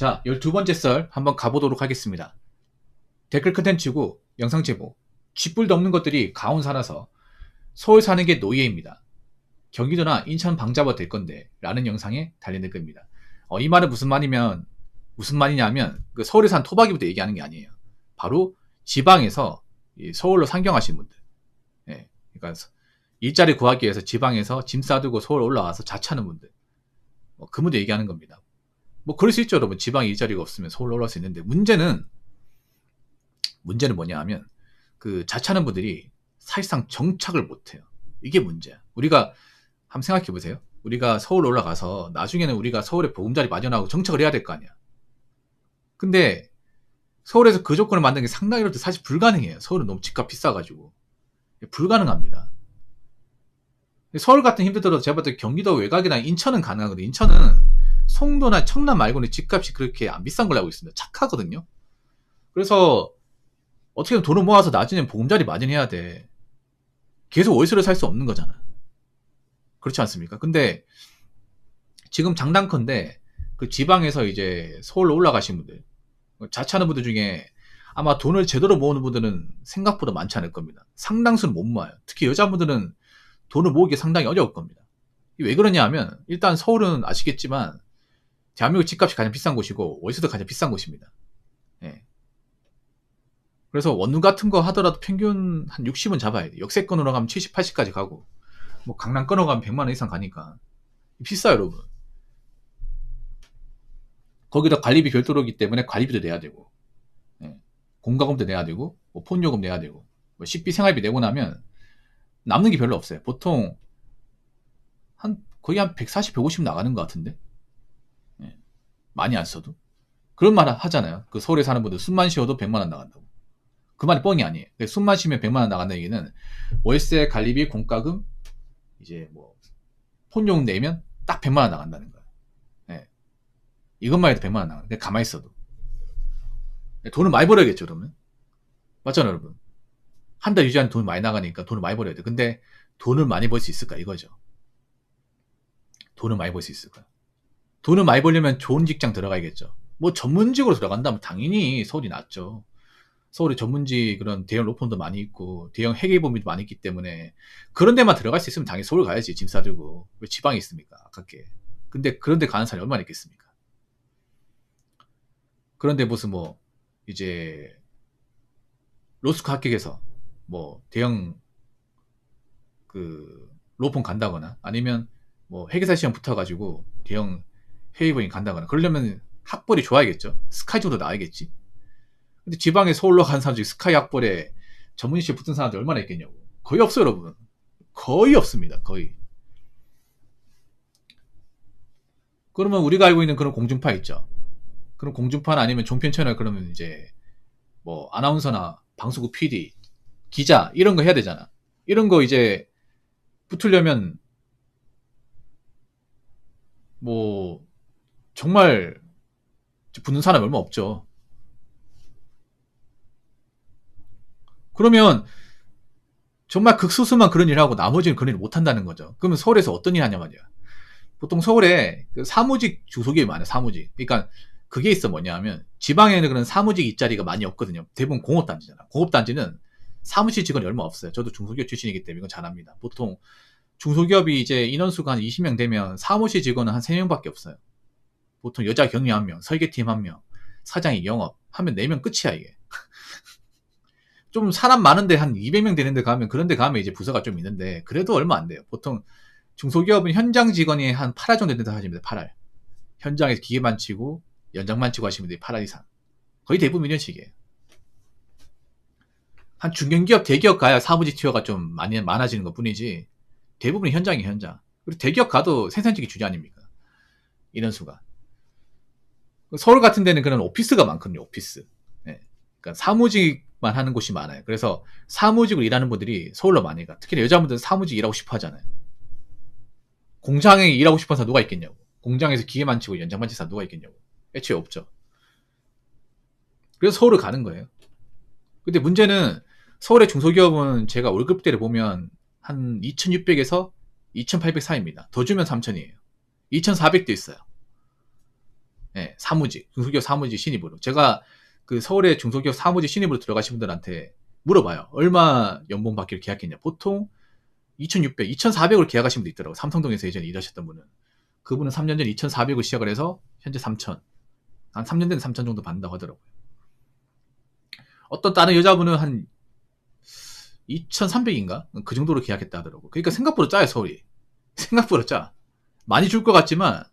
자, 12번째 썰 한번 가보도록 하겠습니다. 댓글 컨텐츠고 영상 제목, 쥐뿔도 없는 것들이 강원 살아서 서울 사는 게 노예입니다. 경기도나 인천 방잡아 될 건데 라는 영상에 달린 댓글입니다. 이 말은 무슨 말이냐면 그 서울에 산 토박이부터 얘기하는 게 아니에요. 바로 지방에서 서울로 상경하신 분들, 그러니까 일자리 구하기 위해서 지방에서 짐 싸두고 서울 올라와서 자취하는 분들, 그 분들 얘기하는 겁니다. 그럴 수 있죠, 여러분. 지방에 일자리가 없으면 서울로 올라올 수 있는데, 문제는 뭐냐 하면, 그 자취하는 분들이 사실상 정착을 못해요. 이게 문제야. 우리가 한번 생각해 보세요. 우리가 서울 올라가서 나중에는 우리가 서울에 보금자리 마련하고 정착을 해야 될 거 아니야. 근데 서울에서 그 조건을 만드는 게 상당히 어렵도 사실 불가능해요. 서울은 너무 집값 비싸가지고. 불가능합니다. 서울 같은 힘들더라도 제가 봤을 때 경기도 외곽이나 인천은 가능하거든요. 인천은 송도나 청남 말고는 집값이 그렇게 안 비싼 걸로 알고 있습니다. 착하거든요. 그래서 어떻게든 돈을 모아서 나중에 보금자리 마련해야 돼. 계속 월세로 살 수 없는 거잖아. 그렇지 않습니까? 근데 지금 장단컨대 그 지방에서 이제 서울로 올라가신 분들, 자취하는 분들 중에 아마 돈을 제대로 모으는 분들은 생각보다 많지 않을 겁니다. 상당수는 못 모아요. 특히 여자분들은 돈을 모으기 상당히 어려울 겁니다. 왜 그러냐 하면, 일단 서울은 아시겠지만 대한민국 집값이 가장 비싼 곳이고 월세도 가장 비싼 곳입니다. 그래서 원룸 같은 거 하더라도 평균 한 60은 잡아야 돼. 역세권으로 가면 70, 80까지 가고, 강남권으로 가면 100만 원 이상 가니까 비싸요, 여러분. 거기다 관리비 별도로기 때문에 관리비도 내야 되고, 공과금도 내야 되고, 폰요금 내야 되고, 식비 생활비 내고 나면 남는 게 별로 없어요. 보통 거의 한 140, 150 나가는 것 같은데, 많이 안 써도. 그런 말 하잖아요. 그 서울에 사는 분들 숨만 쉬어도 100만 원 나간다고. 그 말이 뻥이 아니에요. 숨만 쉬면 100만 원 나간다는 얘기는 월세, 관리비, 공과금, 이제 폰용 내면 딱 100만 원 나간다는 거예요. 이것만 해도 100만 원 나가요. 가만히 있어도. 돈을 많이 벌어야겠죠, 그러면. 맞잖아요, 여러분. 한 달 유지하는 돈이 많이 나가니까 돈을 많이 벌어야 돼. 근데 돈을 많이 벌 수 있을까, 이거죠. 돈을 많이 벌 수 있을까? 돈을 많이 벌려면 좋은 직장 들어가야겠죠. 전문직으로 들어간다면 당연히 서울이 낫죠. 서울에 전문직 그런 대형 로펌도 많이 있고 대형 회계법인도 많이 있기 때문에 그런 데만 들어갈 수 있으면 당연히 서울 가야지. 짐 싸들고. 왜 지방에 있습니까, 아깝게. 근데 그런 데 가는 사람이 얼마나 있겠습니까? 그런데 무슨 이제 로스쿨 합격해서 대형 그 로펌 간다거나 아니면 회계사 시험 붙어가지고 대형 회의법인 간다거나 그러려면 학벌이 좋아야겠죠. 스카이 정도 나와야겠지. 근데 지방에 서울로 간 사람 중에 스카이 학벌에 전문시험 붙은 사람들 얼마나 있겠냐고. 거의 없어요, 여러분. 거의 없습니다. 거의. 그러면 우리가 알고 있는 그런 공중파 있죠. 그런 공중파나 아니면 종편 채널, 그러면 이제 아나운서나 방송국 PD, 기자 이런 거 해야 되잖아. 이런 거 이제 붙으려면 정말 붙는 사람이 얼마 없죠. 그러면 정말 극소수만 그런 일을 하고 나머지는 그런 일을 못한다는 거죠. 그러면 서울에서 어떤 일 하냐 말이야. 보통 서울에 그 사무직 중소기업이 많아요. 사무직. 그러니까 그게 있어. 뭐냐 하면 지방에는 그런 사무직 일자리가 많이 없거든요. 대부분 공업단지잖아. 공업단지는 사무실 직원이 얼마 없어요. 저도 중소기업 출신이기 때문에 이건 잘 압니다. 보통 중소기업이 이제 인원수가 한 20명 되면 사무실 직원은 한 3명밖에 없어요. 보통 여자 경리 1명, 설계팀 1명, 사장이 영업 하면 4명 끝이야, 이게. 좀 사람 많은데 한 200명 되는데 가면, 그런 데 가면 이제 부서가 좀 있는데 그래도 얼마 안 돼요. 보통 중소기업은 현장 직원이 한 8할 정도 된다 하시면 돼요. 8할. 현장에서 기계만 치고 연장만 치고 하시면 돼요. 8할 이상. 거의 대부분 이런 식이에요. 한 중견기업, 대기업 가야 사무직 티어가 좀 많아지는 것 뿐이지 대부분 현장이 현장. 그리고 대기업 가도 생산직이 주지 아닙니까? 인원수가. 서울 같은 데는 그런 오피스가 많거든요. 오피스. 그러니까 사무직만 하는 곳이 많아요. 그래서 사무직으로 일하는 분들이 서울로 많이 가. 특히 여자분들은 사무직 일하고 싶어 하잖아요. 공장에 일하고 싶은 사람 누가 있겠냐고. 공장에서 기계만 치고 연장만 치는 사람 누가 있겠냐고. 애초에 없죠. 그래서 서울을 가는 거예요. 근데 문제는 서울의 중소기업은 제가 월급대를 보면 한 2,600에서 2,800 사이입니다. 더 주면 3,000이에요. 2,400도 있어요. 예, 사무직, 중소기업 사무직 신입으로. 제가 그 서울의 중소기업 사무직 신입으로 들어가신 분들한테 물어봐요. 얼마 연봉 받기로 계약했냐. 보통 2,600, 2,400으로 계약하신 분도 있더라고요. 삼성동에서 예전에 일하셨던 분은. 그분은 3년 전에 2,400으로 시작을 해서 현재 3,000. 한 3년 전에 3,000 정도 받는다고 하더라고요. 어떤 다른 여자분은 한 2,300인가? 그 정도로 계약했다 하더라고요. 그러니까 생각보다 짜요, 서울이. 생각보다 짜. 많이 줄 것 같지만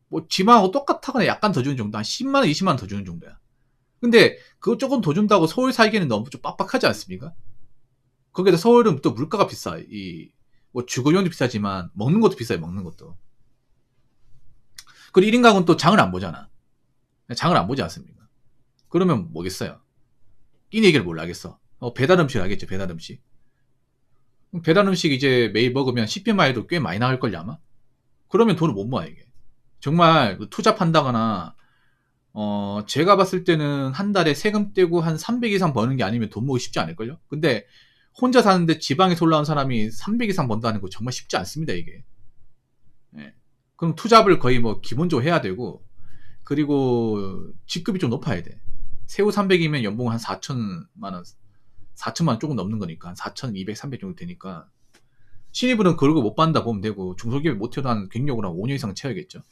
뭐 지방하고 똑같다거나 약간 더 주는 정도, 한 10만원, 20만원 더 주는 정도야. 근데 그거 조금 더 준다고 서울 살기에는 너무 좀 빡빡하지 않습니까? 거기다 서울은 또 물가가 비싸. 뭐 주거용도 비싸지만 먹는 것도 비싸요, 먹는 것도. 그리고 1인 가구는 또 장을 안 보잖아. 장을 안 보지 않습니까? 그러면 뭐겠어요? 끼니 얘기를 뭘 하겠어? 배달 음식 하겠죠, 배달 음식. 배달 음식 이제 매일 먹으면 식비만 해도 꽤 많이 나올걸요, 아마? 그러면 돈을 못 모아, 이게. 정말 투자 판다거나 제가 봤을 때는 한 달에 세금 떼고 한 300 이상 버는 게 아니면 돈 모으기 쉽지 않을걸요? 근데 혼자 사는데 지방에서 올라온 사람이 300 이상 번다는 거 정말 쉽지 않습니다, 이게. 예. 그럼 투잡을 거의 뭐 기본적으로 해야 되고, 그리고 직급이 좀 높아야 돼. 세후 300이면 연봉 한 4천만원, 4천만원 조금 넘는 거니까, 한 4,200, 300 정도 되니까. 신입은 그걸고 못 받는다 보면 되고, 중소기업이 못해도 한 경력으로 한 5년 이상 채워야겠죠.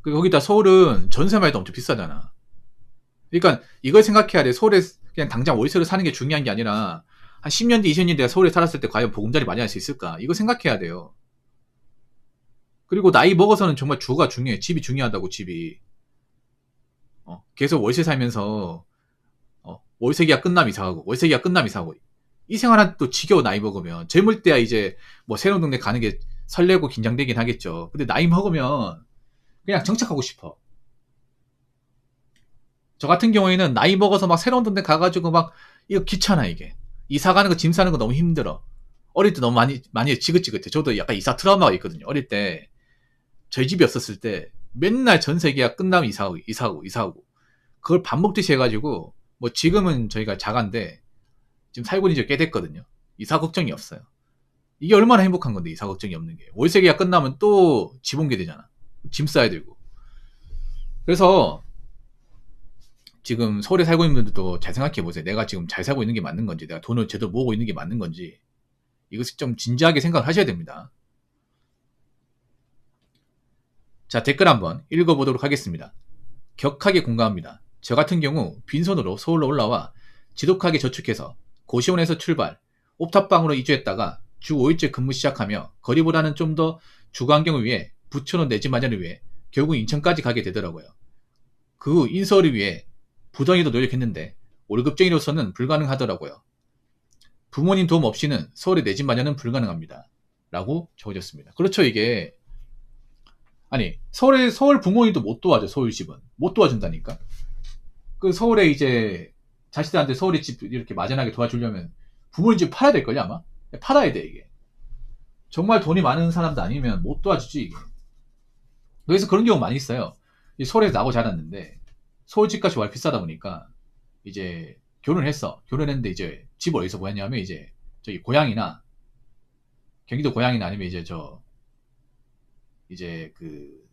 그리고 거기다 서울은 전세만 해도 엄청 비싸잖아. 그러니까 이걸 생각해야 돼. 서울에 그냥 당장 월세로 사는 게 중요한 게 아니라 한 10년 뒤, 20년 뒤 내가 서울에 살았을 때 과연 보금자리 많이 할 수 있을까? 이거 생각해야 돼요. 그리고 나이 먹어서는 정말 주거가 중요해. 집이 중요하다고, 집이. 계속 월세 살면서 월세 계약 끝나면 이사가고, 월세 계약 끝나면 이사가고. 이 생활은 또 지겨워, 나이 먹으면. 젊을 때야 이제 뭐 새로운 동네 가는 게 설레고 긴장되긴 하겠죠. 근데 나이 먹으면 그냥 정착하고 싶어. 저 같은 경우에는 나이 먹어서 막 새로운 동네 가가지고 막 이거 귀찮아, 이게. 이사 가는 거, 짐 싸는 거 너무 힘들어. 어릴 때 너무 많이 지긋지긋해. 저도 약간 이사 트라우마가 있거든요. 어릴 때 저희 집이 없었을 때 맨날 전세 계약 끝나면 이사하고 그걸 반복듯이 해가지고, 뭐 지금은 저희가 자가인데 지금 살고 있는 지 꽤 됐거든요. 이사 걱정이 없어요. 이게 얼마나 행복한 건데, 이사 걱정이 없는 게. 월세 계약 끝나면 또 집 옮게 되잖아. 짐 싸야 되고. 그래서 지금 서울에 살고 있는 분들도 잘 생각해 보세요. 내가 지금 잘 살고 있는 게 맞는 건지, 내가 돈을 제대로 모으고 있는 게 맞는 건지, 이것을 좀 진지하게 생각을 하셔야 됩니다. 자, 댓글 한번 읽어보도록 하겠습니다. 격하게 공감합니다. 저 같은 경우 빈손으로 서울로 올라와 지독하게 저축해서 고시원에서 출발, 옥탑방으로 이주했다가 주 5일째 근무 시작하며 거리보다는 좀 더 주거 환경을 위해 부천으로 내 집 마련을 위해 결국 인천까지 가게 되더라고요. 그 후 인서울을 위해 부정히도 노력했는데 월급쟁이로서는 불가능하더라고요. 부모님 도움 없이는 서울에 내 집 마련은 불가능합니다. 라고 적어졌습니다. 그렇죠, 이게. 아니, 서울 부모님도 못 도와줘, 서울집은. 못 도와준다니까? 그 서울에 이제 자식들한테 서울에 집 이렇게 마련하게 도와주려면 부모님 집 팔아야 될걸요, 아마? 팔아야 돼, 이게. 정말 돈이 많은 사람도 아니면 못 도와주지, 이게. 그래서 그런 경우 많이 있어요. 서울에서 나고 자랐는데 서울 집값이 워낙 비싸다 보니까 이제 결혼을 했어. 결혼했는데 이제 집을 어디서 구했냐면 이제 저기 고향이나 경기도 고향이나 아니면 이제 그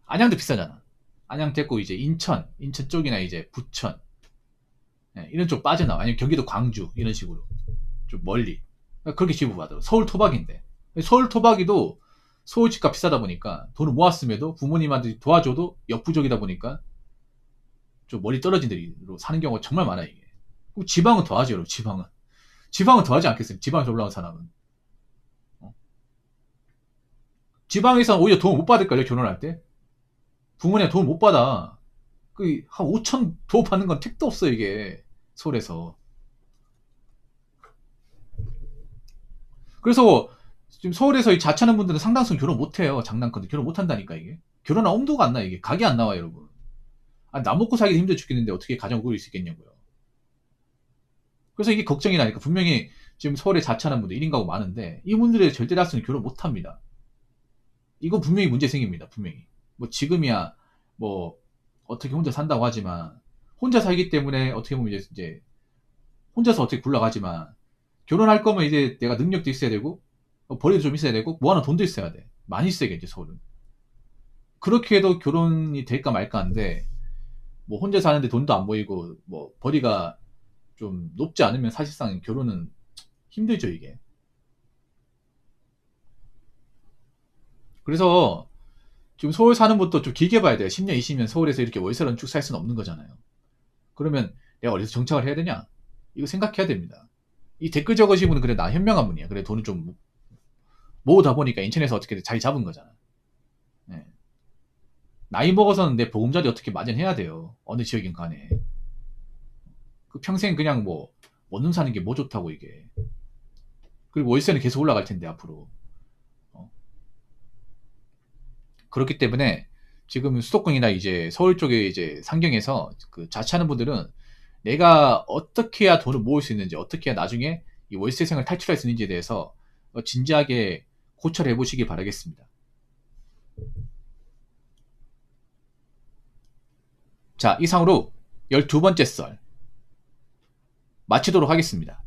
안양도 비싸잖아. 안양 됐고 이제 인천 쪽이나 이제 부천, 이런 쪽 빠져나와. 아니면 경기도 광주 이런 식으로 좀 멀리 그렇게 집을 받아. 서울 토박인데 서울 토박이도 서울 집값 비싸다 보니까 돈을 모았음에도 부모님한테 도와줘도 역부족이다 보니까 좀 멀리 떨어진 데로 사는 경우가 정말 많아요, 이게. 그럼 지방은 더하죠, 여러분. 지방은 더하지 않겠어요, 지방에서 올라온 사람은. 지방에서는 오히려 도움 못 받을걸요, 결혼할 때. 부모님한테 도움 못 받아. 한 5천 도움 받는 건 택도 없어, 이게. 서울에서. 그래서 지금 서울에서 자취하는 분들은 상당수 결혼 못해요. 장난컨대 결혼 못한다니까, 이게. 결혼할 엄두가 안 나, 이게. 각이 안 나와, 여러분. 나 먹고 살기도 힘들어 죽겠는데 어떻게 가정을 꾸릴 수 있겠냐고요. 그래서 이게 걱정이 나니까. 분명히 지금 서울에 자취하는 분들 1인 가구 많은데 이분들의 절대 다수는 결혼 못합니다. 이거 분명히 문제 생깁니다, 분명히. 뭐 지금이야 뭐 어떻게 혼자 산다고 하지만, 혼자 살기 때문에 어떻게 보면 이제 혼자서 어떻게 굴러가지만, 결혼할 거면 이제 내가 능력도 있어야 되고, 벌이도 좀 있어야 되고, 모아놓은 돈도 있어야 돼. 많이 있어야겠지, 서울은. 그렇게 해도 결혼이 될까 말까 한데, 뭐 혼자 사는데 돈도 안 모이고 뭐 벌이가 좀 높지 않으면 사실상 결혼은 힘들죠, 이게. 그래서 지금 서울 사는 것도 좀 길게 봐야 돼요. 10년, 20년 서울에서 이렇게 월세로 쭉 살 수는 없는 거잖아요. 그러면 내가 어디서 정착을 해야 되냐? 이거 생각해야 됩니다. 이 댓글 적으신 분은 그래, 나 현명한 분이야. 그래, 돈을 좀 모으다 보니까 인천에서 어떻게 자리 잡은 거잖아. 네. 나이 먹어서는 내 보금자리 어떻게 마련해야 돼요. 어느 지역인 간에. 그 평생 그냥 뭐 원룸 사는 게 뭐 좋다고 이게. 그리고 월세는 계속 올라갈 텐데 앞으로. 어. 그렇기 때문에 지금 수도권이나 이제 서울 쪽에 이제 상경에서 그 자취하는 분들은 내가 어떻게 해야 돈을 모을 수 있는지, 어떻게 해야 나중에 이 월세 생활 탈출할 수 있는지에 대해서 진지하게 고찰해 보시기 바라겠습니다. 자, 이상으로 12번째 썰 마치도록 하겠습니다.